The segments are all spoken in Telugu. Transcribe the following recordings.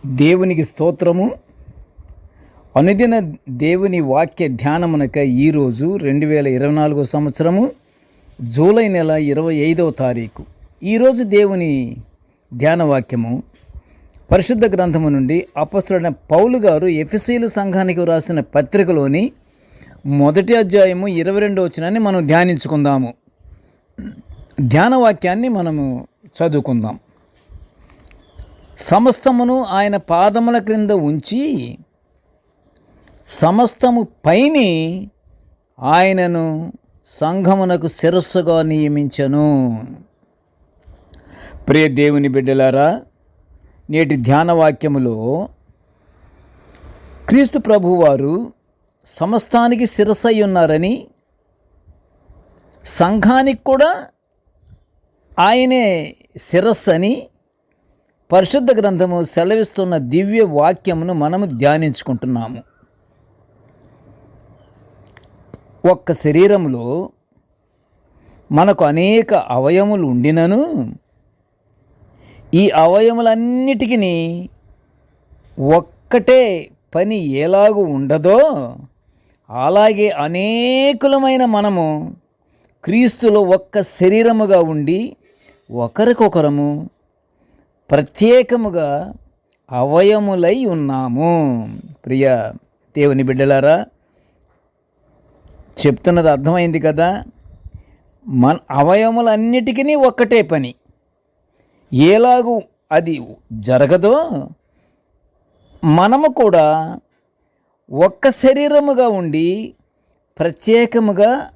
దేవునికి స్తోత్రము. అనుదిన దేవుని వాక్య ధ్యానమునక ఈరోజు 2024 సంవత్సరము జూలై నెల 25వ తారీఖు. ఈరోజు దేవుని ధ్యాన వాక్యము పరిశుద్ధ గ్రంథము నుండి అపొస్తలుడైన పౌలు గారు ఎఫెసీయుల సంఘానికి వ్రాసిన పత్రికలోని మొదటి అధ్యాయము 22వ వచనాన్ని మనం ధ్యానించుకుందాము. ధ్యాన వాక్యాన్ని మనము చదువుకుందాం. సమస్తమును ఆయన పాదముల క్రింద ఉంచి సమస్తము పైని ఆయనను సంఘమునకు శిరస్సుగా నియమించెను. ప్రియ దేవుని బిడ్డలారా, నేటి ధ్యాన వాక్యములో క్రీస్తు ప్రభువారు సమస్తానికి శిరస్సై ఉన్నారని, సంఘానికి కూడా ఆయనే శిరస్సు అని పరిశుద్ధ గ్రంథము సెలవిస్తున్న దివ్య వాక్యమును మనము ధ్యానించుకుంటున్నాము. ఒక్క శరీరంలో మనకు అనేక అవయములు ఉండినను ఈ అవయములన్నిటికీ ఒక్కటే పని ఎలాగూ ఉండదో అలాగే అనేకులమైన మనము క్రీస్తులో ఒక్క శరీరముగా ఉండి ఒకరికొకరము ప్రత్యేకముగా అవయములై ఉన్నాము. ప్రియ దేవుని బిడ్డలారా, చెప్తున్నది అర్థమైంది కదా. మన అవయములన్నిటికీ ఒక్కటే పని. ఎలాగూ అది జరగదో మనము కూడా ఒక్క శరీరముగా ఉండి ప్రత్యేకముగా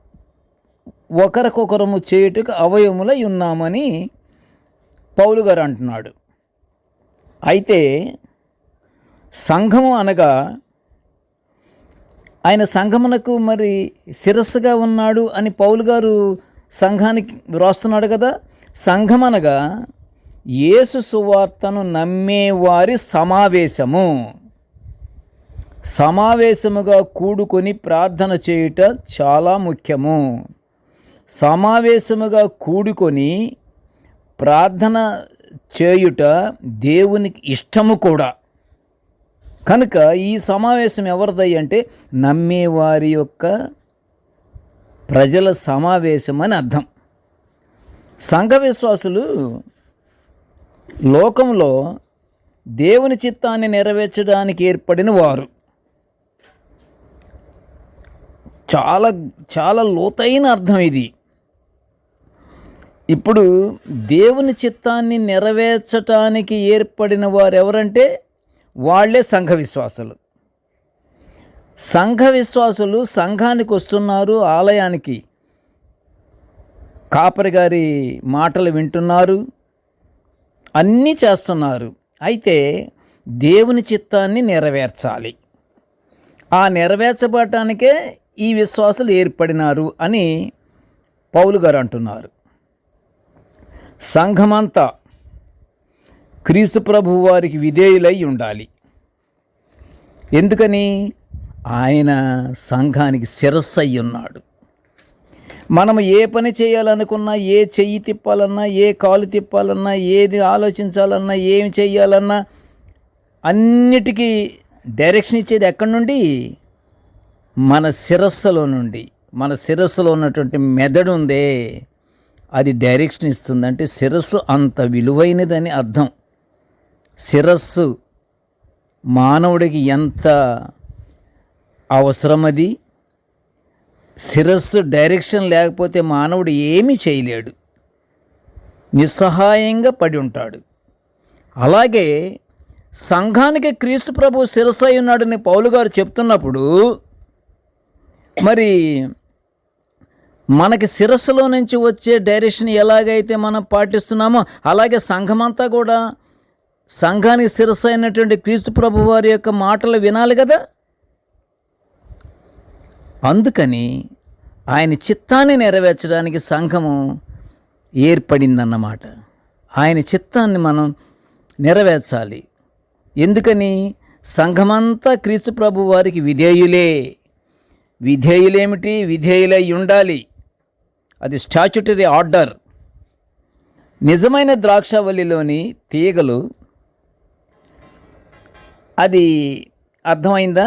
ఒకరికొకరము చేయుటకు అవయములై ఉన్నామని పౌలు గారు అంటున్నాడు. అయితే సంఘము అనగా ఆయన సంఘమునకు మరి శిరస్సుగా ఉన్నాడు అని పౌలు గారు సంఘానికి వ్రాస్తున్నాడు కదా. సంఘం అనగా యేసు సువార్తను నమ్మేవారి సమావేశముగా కూడుకొని ప్రార్థన చేయుట చాలా ముఖ్యము. సమావేశముగా కూడుకొని ప్రార్థన చేయుట దేవునికి ఇష్టము కూడా. కనుక ఈ సమావేశం ఎవరిదై అంటే నమ్మేవారి యొక్క ప్రజల సమావేశం అని అర్థం. సంఘ విశ్వాసులు లోకంలో దేవుని చిత్తాన్ని నెరవేర్చడానికి ఏర్పడిన వారు. చాలా చాలా లోతైన అర్థం ఇది. ఇప్పుడు దేవుని చిత్తాన్ని నెరవేర్చటానికి ఏర్పడిన వారు ఎవరంటే వాళ్ళే సంఘ విశ్వాసులు. సంఘ విశ్వాసులు సంఘానికి వస్తున్నారు, ఆలయానికి కాపరి గారి మాటలు వింటున్నారు, అన్నీ చేస్తున్నారు. అయితే దేవుని చిత్తాన్ని నెరవేర్చాలి. ఆ నెరవేర్చబడటానికే ఈ విశ్వాసులు ఏర్పడినారు అని పౌలు గారు అంటున్నారు. సంఘమంతా క్రీస్తు ప్రభు వారికి విధేయులై ఉండాలి. ఎందుకని? ఆయన సంఘానికి శిరస్సు అయి ఉన్నాడు. మనము ఏ పని చేయాలనుకున్నా, ఏ చెయ్యి తిప్పాలన్నా, ఏ కాలు తిప్పాలన్నా, ఏది ఆలోచించాలన్నా, ఏమి చేయాలన్నా అన్నిటికీ డైరెక్షన్ ఇచ్చేది ఎక్కడి నుండి? మన శిరస్సులో నుండి. మన శిరస్సులో ఉన్నటువంటి మెదడు ఉందే, అది డైరెక్షన్ ఇస్తుంది. అంటే శిరస్సు అంత విలువైనదని అర్థం. శిరస్సు మానవుడికి ఎంత అవసరం. అది శిరస్సు డైరెక్షన్ లేకపోతే మానవుడు ఏమీ చేయలేడు, నిస్సహాయంగా పడి ఉంటాడు. అలాగే సంఘానికి క్రీస్తు ప్రభు శిరస్సు అయి ఉన్నాడని పౌలు గారు చెప్తున్నప్పుడు మరి మనకి శిరస్సులో నుంచి వచ్చే డైరెక్షన్ ఎలాగైతే మనం పాటిస్తున్నామో అలాగే సంఘమంతా కూడా సంఘానికి శిరస్సు అయినటువంటి క్రీస్తు ప్రభు వారి యొక్క మాటలు వినాలి కదా. అందుకని ఆయన చిత్తాన్ని నెరవేర్చడానికి సంఘము ఏర్పడిందన్నమాట. ఆయన చిత్తాన్ని మనం నెరవేర్చాలి. ఎందుకని? సంఘమంతా క్రీస్తు ప్రభు వారికి విధేయులే. విధేయులేమిటి? విధేయులై ఉండాలి. అది స్టాచ్యుటరీ ఆర్డర్. నిజమైన ద్రాక్షవల్లిలోని తీగలు అది అర్థమైందా?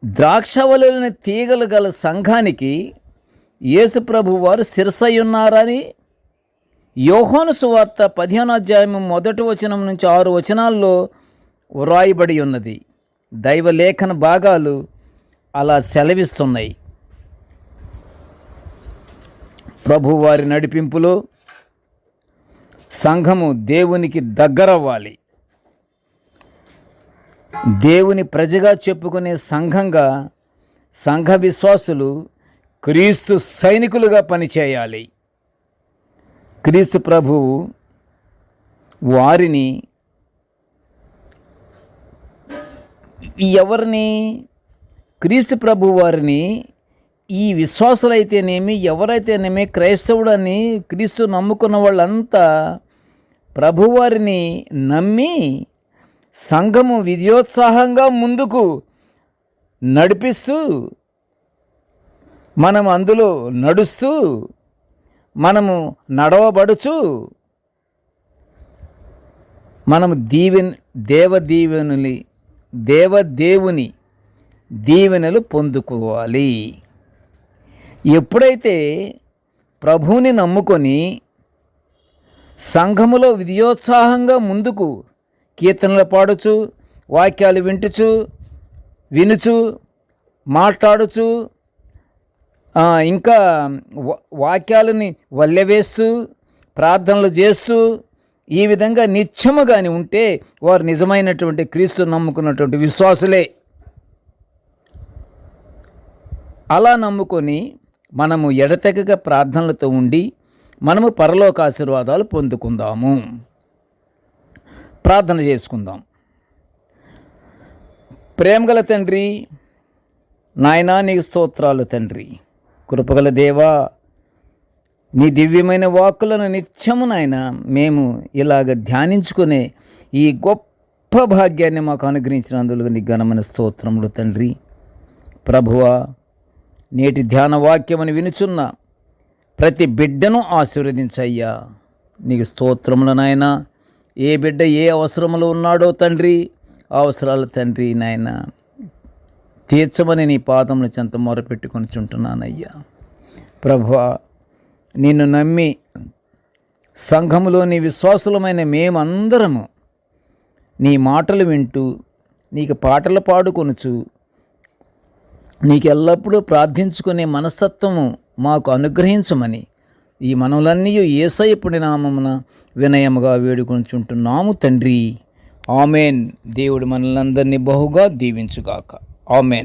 ద్రాక్షవల్లిలోని తీగలు గల సంఘానికి యేసు ప్రభు వారు శిరసై ఉన్నారని యోహాను సువార్త 15వ అధ్యాయం 1వ వచనం నుంచి 6 వచనాల్లో వ్రాయబడి ఉన్నది. దైవలేఖన భాగాలు అలా సెలవిస్తున్నాయి. ప్రభువారి నడిపింపులో సంఘము దేవునికి దగ్గరవ్వాలి. దేవుని ప్రజగా చెప్పుకునే సంఘంగా సంఘ విశ్వాసులు క్రీస్తు సైనికులుగా పనిచేయాలి. క్రీస్తు ప్రభువు వారిని క్రీస్తు ప్రభు వారిని ఈ విశ్వాసులైతేనేమి ఎవరైతేనేమి క్రైస్తవుడని క్రీస్తు నమ్ముకున్న వాళ్ళంతా ప్రభువారిని నమ్మి సంఘము విజయోత్సాహంగా ముందుకు నడిపిస్తూ మనం అందులో నడుస్తూ మనము నడవబడుచు మనము దేవదేవుని దీవెనలు పొందుకోవాలి. ఎప్పుడైతే ప్రభువుని నమ్ముకొని సంఘములో విజయోత్సాహంగా ముందుకు కీర్తనలు పాడుచు, వాక్యాలు వినుచు, మాట్లాడుచు, ఇంకా వాక్యాలని వల్లెవేస్తూ ప్రార్థనలు చేస్తూ ఈ విధంగా నిత్యముగాని ఉంటే వారు నిజమైనటువంటి క్రీస్తు నమ్ముకున్నటువంటి విశ్వాసులే. అలా నమ్ముకొని మనము ఎడతెగక ప్రార్థనలతో ఉండి మనము పరలోక ఆశీర్వాదాలు పొందుకుందాము. ప్రార్థన చేసుకుందాం. ప్రేమగల తండ్రి, నాయనా నీకు స్తోత్రాలు తండ్రి. కృపగల దేవా, నీ దివ్యమైన వాక్కులను నిత్యము నాయన మేము ఇలాగ ధ్యానించుకునే ఈ గొప్ప భాగ్యాన్ని మాకు అనుగ్రహించినందుకు నీ ఘనమైన స్తోత్రములు తండ్రి. ప్రభువా, నేటి ధ్యాన వాక్యమని వినుచున్న ప్రతి బిడ్డను ఆశీర్వదించయ్యా. నీకు స్తోత్రములు నాయన. ఏ బిడ్డ ఏ అవసరములో ఉన్నాడో తండ్రి, అవసరాలు తండ్రి నాయన తీర్చమని నీ పాదముల చెంత మొరపెట్టుకొని చుంటున్నానయ్యా. ప్రభువా, నిన్ను నమ్మి సంఘములోని విశ్వాసులమైన మేమందరము నీ మాటలు వింటూ నీకు పాటలు పాడుకొనుచు నీకు ఎల్లప్పుడూ ప్రార్థించుకునే మనస్తత్వము మాకు అనుగ్రహించమని ఈ మనవులన్నీ యేసయ్య పుణ్య నామమున వినయముగా వేడుకొనుచుంటున్నాము తండ్రి. ఆమెన్. దేవుడు మనలందరినీ బహుగా దీవించుగాక. ఆమెన్.